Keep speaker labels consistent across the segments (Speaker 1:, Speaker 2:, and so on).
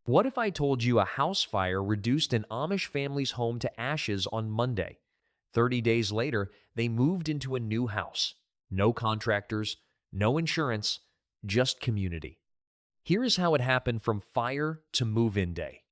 Speaker 1: What if I told you a house fire reduced an Amish family's home to ashes on Monday? 30 days later, they moved into a new house. No contractors, no insurance, just community. Here is how it happened from fire to move-in day.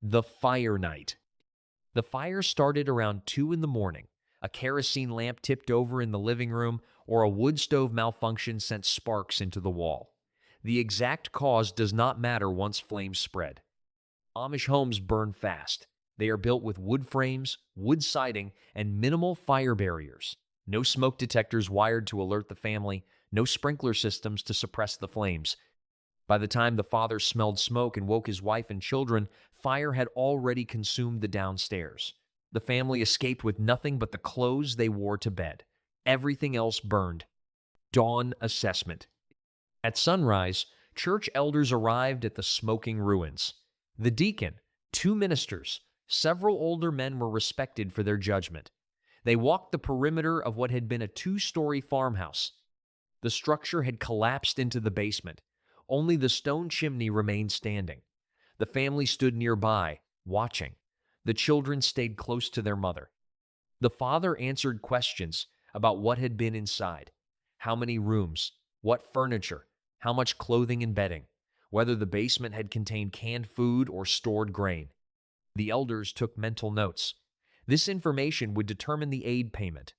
Speaker 1: The fire night. The fire started around 2 in the morning. A kerosene lamp tipped over in the living room, or a wood stove malfunction sent sparks into the wall. The exact cause does not matter once flames spread. Amish homes burn fast. They are built with wood frames, wood siding, and minimal fire barriers. No smoke detectors wired to alert the family, no sprinkler systems to suppress the flames. By the time the father smelled smoke and woke his wife and children, fire had already consumed the downstairs. The family escaped with nothing but the clothes they wore to bed. Everything else burned. Dawn assessment. At sunrise, church elders arrived at the smoking ruins. The deacon, 2 ministers, several older men were respected for their judgment. They walked the perimeter of what had been a 2-story farmhouse. The structure had collapsed into the basement. Only the stone chimney remained standing. The family stood nearby, watching. The children stayed close to their mother. The father answered questions about what had been inside. How many rooms? What furniture? How much clothing and bedding? Whether the basement had contained canned food or stored grain. The elders took mental notes. This information would determine the aid payment.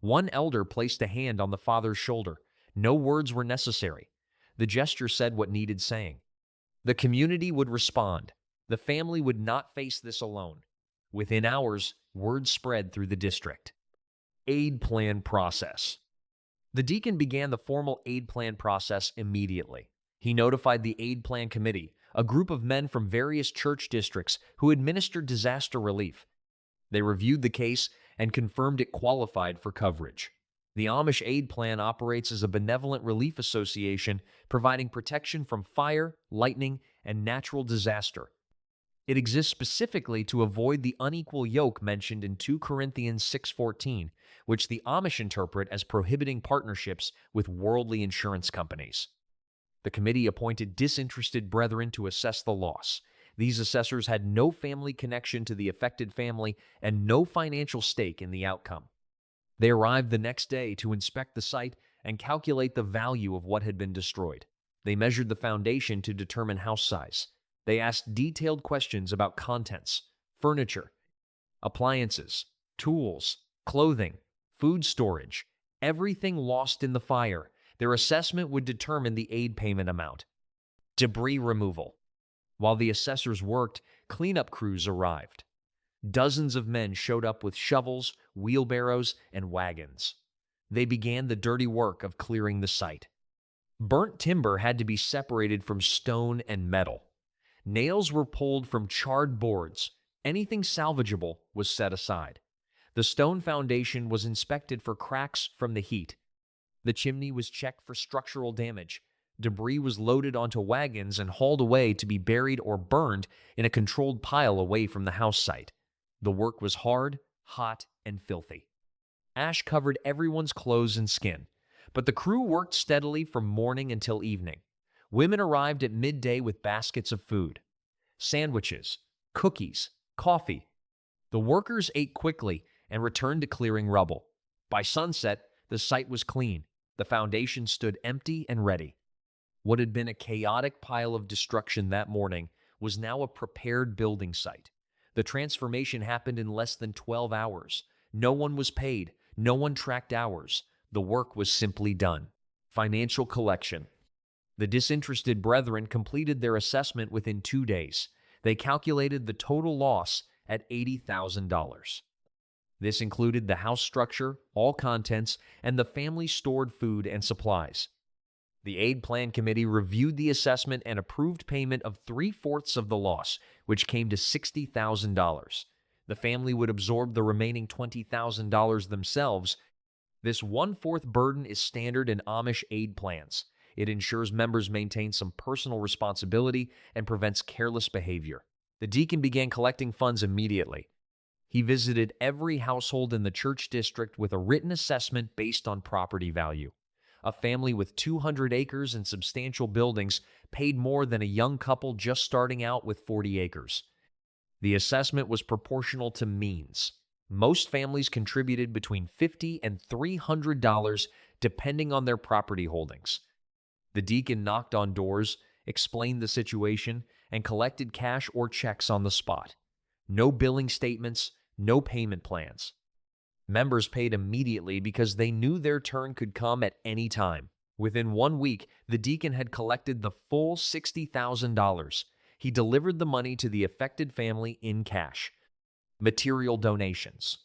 Speaker 1: One elder placed a hand on the father's shoulder. No words were necessary. The gesture said what needed saying. The community would respond. The family would not face this alone. Within hours, word spread through the district. Aid plan process. The deacon began the formal aid plan process immediately. He notified the aid plan committee, a group of men from various church districts who administered disaster relief. They reviewed the case and confirmed it qualified for coverage. The Amish Aid Plan operates as a benevolent relief association providing protection from fire, lightning, and natural disaster. It exists specifically to avoid the unequal yoke mentioned in 2 Corinthians 6:14, which the Amish interpret as prohibiting partnerships with worldly insurance companies. The committee appointed disinterested brethren to assess the loss. These assessors had no family connection to the affected family and no financial stake in the outcome. They arrived the next day to inspect the site and calculate the value of what had been destroyed. They measured the foundation to determine house size. They asked detailed questions about contents, furniture, appliances, tools, clothing, food storage, everything lost in the fire. Their assessment would determine the aid payment amount. Debris removal. While the assessors worked, cleanup crews arrived. Dozens of men showed up with shovels, wheelbarrows, and wagons. They began the dirty work of clearing the site. Burnt timber had to be separated from stone and metal. Nails were pulled from charred boards. Anything salvageable was set aside. The stone foundation was inspected for cracks from the heat. The chimney was checked for structural damage. Debris was loaded onto wagons and hauled away to be buried or burned in a controlled pile away from the house site. The work was hard, hot, and filthy. Ash covered everyone's clothes and skin, but the crew worked steadily from morning until evening. Women arrived at midday with baskets of food, sandwiches, cookies, coffee. The workers ate quickly and returned to clearing rubble. By sunset, the site was clean. The foundation stood empty and ready. What had been a chaotic pile of destruction that morning was now a prepared building site. The transformation happened in less than 12 hours. No one was paid. No one tracked hours. The work was simply done. Financial collection. The disinterested brethren completed their assessment within 2 days. They calculated the total loss at $80,000. This included the house structure, all contents, and the family stored food and supplies. The Aid Plan Committee reviewed the assessment and approved payment of 3/4 of the loss, which came to $60,000. The family would absorb the remaining $20,000 themselves. This 1/4 burden is standard in Amish aid plans. It ensures members maintain some personal responsibility and prevents careless behavior. The deacon began collecting funds immediately. He visited every household in the church district with a written assessment based on property value. A family with 200 acres and substantial buildings paid more than a young couple just starting out with 40 acres. The assessment was proportional to means. Most families contributed between $50 and $300 depending on their property holdings. The deacon knocked on doors, explained the situation, and collected cash or checks on the spot. No billing statements, no payment plans. Members paid immediately because they knew their turn could come at any time. Within 1 week, the deacon had collected the full $60,000. He delivered the money to the affected family in cash. Material donations.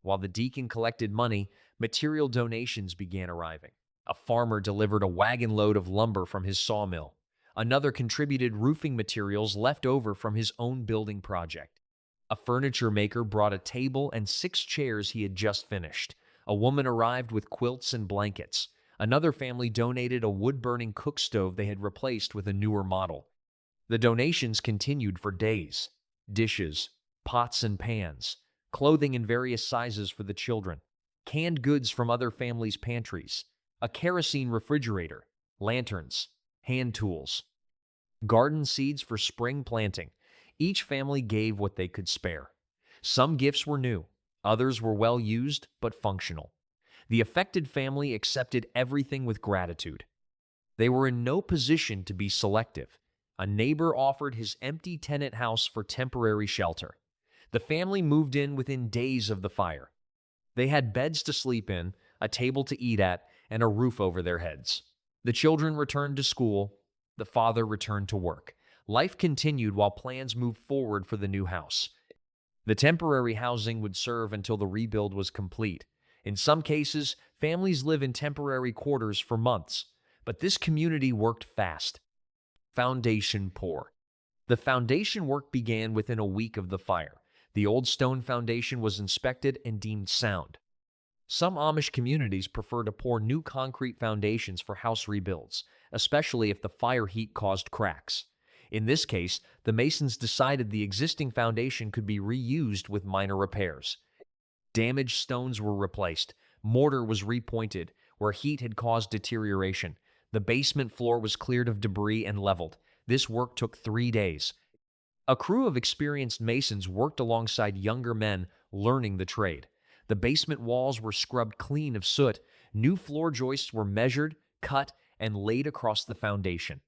Speaker 1: While the deacon collected money, material donations began arriving. A farmer delivered a wagon load of lumber from his sawmill. Another contributed roofing materials left over from his own building project. A furniture maker brought a table and 6 chairs he had just finished. A woman arrived with quilts and blankets. Another family donated a wood-burning cook stove they had replaced with a newer model. The donations continued for days. Dishes, pots and pans, clothing in various sizes for the children, canned goods from other families' pantries, a kerosene refrigerator, lanterns, hand tools, garden seeds for spring planting. Each family gave what they could spare. Some gifts were new, others were well used but functional. The affected family accepted everything with gratitude. They were in no position to be selective. A neighbor offered his empty tenant house for temporary shelter. The family moved in within days of the fire. They had beds to sleep in, a table to eat at, and a roof over their heads. The children returned to school. The father returned to work. Life continued while plans moved forward for the new house. The temporary housing would serve until the rebuild was complete. In some cases, families live in temporary quarters for months, but this community worked fast. Foundation pour. The foundation work began within a week of the fire. The old stone foundation was inspected and deemed sound. Some Amish communities prefer to pour new concrete foundations for house rebuilds, especially if the fire heat caused cracks. In this case, the masons decided the existing foundation could be reused with minor repairs. Damaged stones were replaced. Mortar was repointed where heat had caused deterioration. The basement floor was cleared of debris and leveled. This work took 3 days. A crew of experienced masons worked alongside younger men learning the trade. The basement walls were scrubbed clean of soot. New floor joists were measured, cut, and laid across the foundation.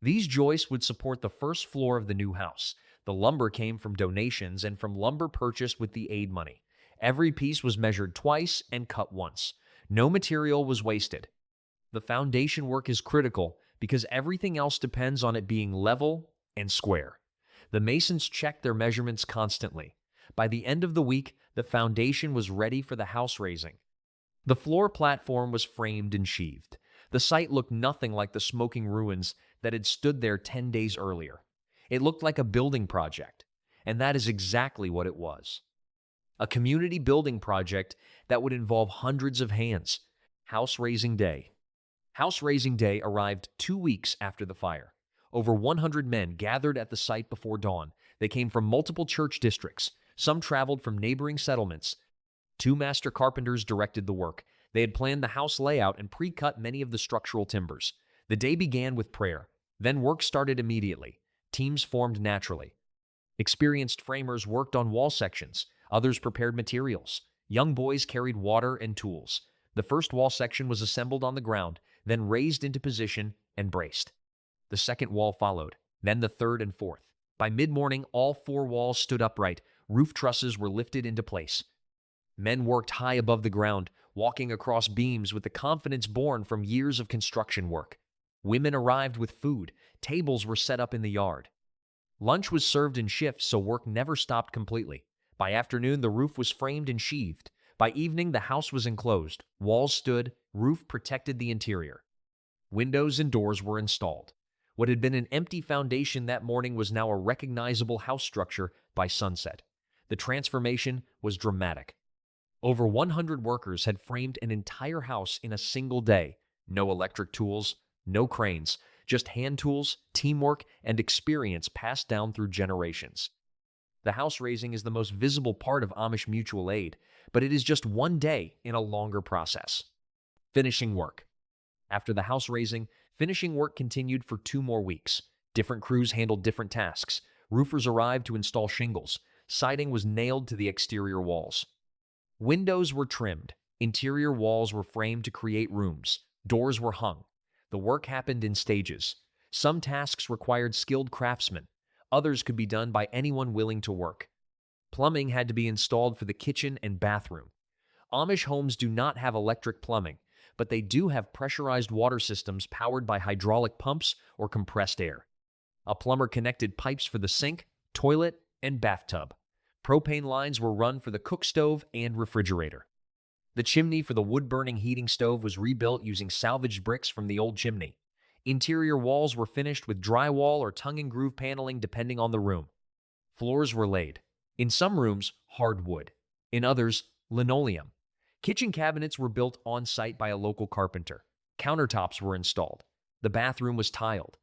Speaker 1: These joists would support the first floor of the new house. The lumber came from donations and from lumber purchased with the aid money. Every piece was measured twice and cut once. No material was wasted. The foundation work is critical because everything else depends on it being level and square. The masons checked their measurements constantly. By the end of the week, the foundation was ready for the house raising. The floor platform was framed and sheathed. The site looked nothing like the smoking ruins that had stood there 10 days earlier. It looked like a building project, and that is exactly what it was. A community building project that would involve hundreds of hands. House raising day. House raising day arrived 2 weeks after the fire. Over 100 men gathered at the site before dawn. They came from multiple church districts. Some traveled from neighboring settlements. 2 master carpenters directed the work. They had planned the house layout and pre-cut many of the structural timbers. The day began with prayer. Then work started immediately. Teams formed naturally. Experienced framers worked on wall sections. Others prepared materials. Young boys carried water and tools. The first wall section was assembled on the ground, then raised into position and braced. The second wall followed, then the third and fourth. By mid-morning, all 4 walls stood upright. Roof trusses were lifted into place. Men worked high above the ground, walking across beams with the confidence born from years of construction work. Women arrived with food. Tables were set up in the yard. Lunch was served in shifts, so work never stopped completely. By afternoon, the roof was framed and sheathed. By evening, the house was enclosed. Walls stood, roof protected the interior. Windows and doors were installed. What had been an empty foundation that morning was now a recognizable house structure by sunset. The transformation was dramatic. Over 100 workers had framed an entire house in a single day. No electric tools, no cranes, just hand tools, teamwork, and experience passed down through generations. The house raising is the most visible part of Amish mutual aid, but it is just one day in a longer process. Finishing work. After the house raising, finishing work continued for 2 more weeks. Different crews handled different tasks. Roofers arrived to install shingles. Siding was nailed to the exterior walls. Windows were trimmed. Interior walls were framed to create rooms. Doors were hung. The work happened in stages. Some tasks required skilled craftsmen. Others could be done by anyone willing to work. Plumbing had to be installed for the kitchen and bathroom. Amish homes do not have electric plumbing, but they do have pressurized water systems powered by hydraulic pumps or compressed air. A plumber connected pipes for the sink, toilet, and bathtub. Propane lines were run for the cook stove and refrigerator. The chimney for the wood-burning heating stove was rebuilt using salvaged bricks from the old chimney. Interior walls were finished with drywall or tongue-and-groove paneling depending on the room. Floors were laid. In some rooms, hardwood. In others, linoleum. Kitchen cabinets were built on-site by a local carpenter. Countertops were installed. The bathroom was tiled.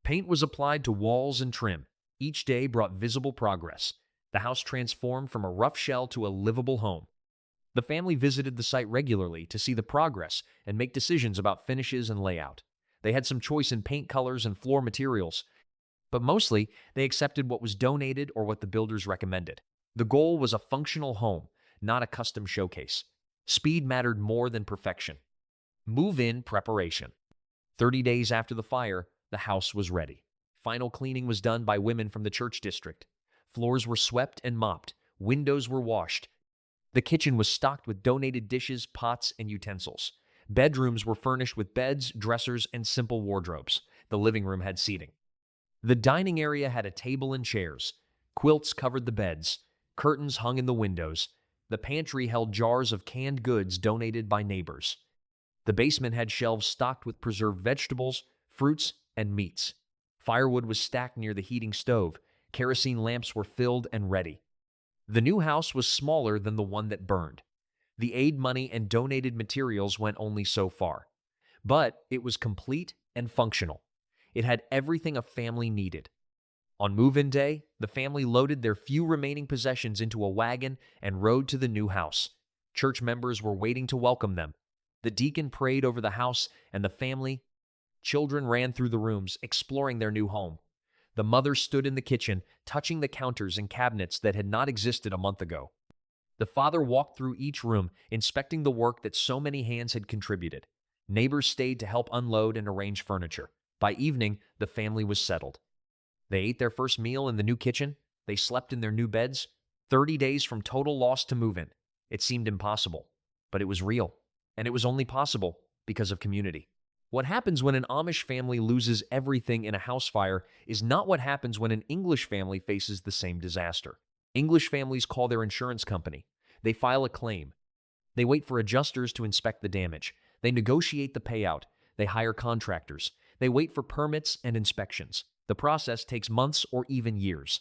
Speaker 1: Paint was applied to walls and trim. Each day brought visible progress. The house transformed from a rough shell to a livable home. The family visited the site regularly to see the progress and make decisions about finishes and layout. They had some choice in paint colors and floor materials, but mostly they accepted what was donated or what the builders recommended. The goal was a functional home, not a custom showcase. Speed mattered more than perfection. Move-in preparation. 30 days after the fire, the house was ready. Final cleaning was done by women from the church district. Floors were swept and mopped. Windows were washed. The kitchen was stocked with donated dishes, pots, and utensils. Bedrooms were furnished with beds, dressers, and simple wardrobes. The living room had seating. The dining area had a table and chairs. Quilts covered the beds. Curtains hung in the windows. The pantry held jars of canned goods donated by neighbors. The basement had shelves stocked with preserved vegetables, fruits, and meats. Firewood was stacked near the heating stove. Kerosene lamps were filled and ready. The new house was smaller than the one that burned. The aid money and donated materials went only so far. But it was complete and functional. It had everything a family needed. On move-in day, the family loaded their few remaining possessions into a wagon and rode to the new house. Church members were waiting to welcome them. The deacon prayed over the house, and the family. Children ran through the rooms, exploring their new home. The mother stood in the kitchen, touching the counters and cabinets that had not existed a month ago. The father walked through each room, inspecting the work that so many hands had contributed. Neighbors stayed to help unload and arrange furniture. By evening, the family was settled. They ate their first meal in the new kitchen. They slept in their new beds. 30 days from total loss to move-in. It seemed impossible, but it was real. And it was only possible because of community. What happens when an Amish family loses everything in a house fire is not what happens when an English family faces the same disaster. English families call their insurance company. They file a claim. They wait for adjusters to inspect the damage. They negotiate the payout. They hire contractors. They wait for permits and inspections. The process takes months or even years.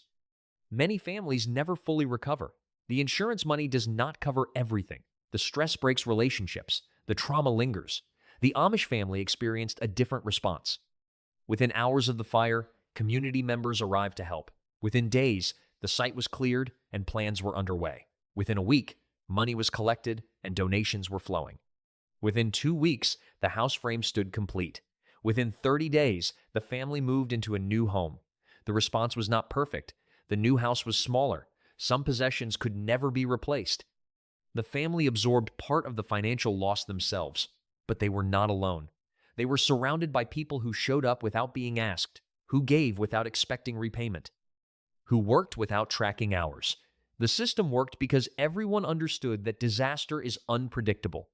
Speaker 1: Many families never fully recover. The insurance money does not cover everything. The stress breaks relationships. The trauma lingers. The Amish family experienced a different response. Within hours of the fire, community members arrived to help. Within days, the site was cleared and plans were underway. Within a week, money was collected and donations were flowing. Within 2 weeks, the house frame stood complete. Within 30 days, the family moved into a new home. The response was not perfect. The new house was smaller. Some possessions could never be replaced. The family absorbed part of the financial loss themselves, but they were not alone. They were surrounded by people who showed up without being asked, who gave without expecting repayment, who worked without tracking hours. The system worked because everyone understood that disaster is unpredictable.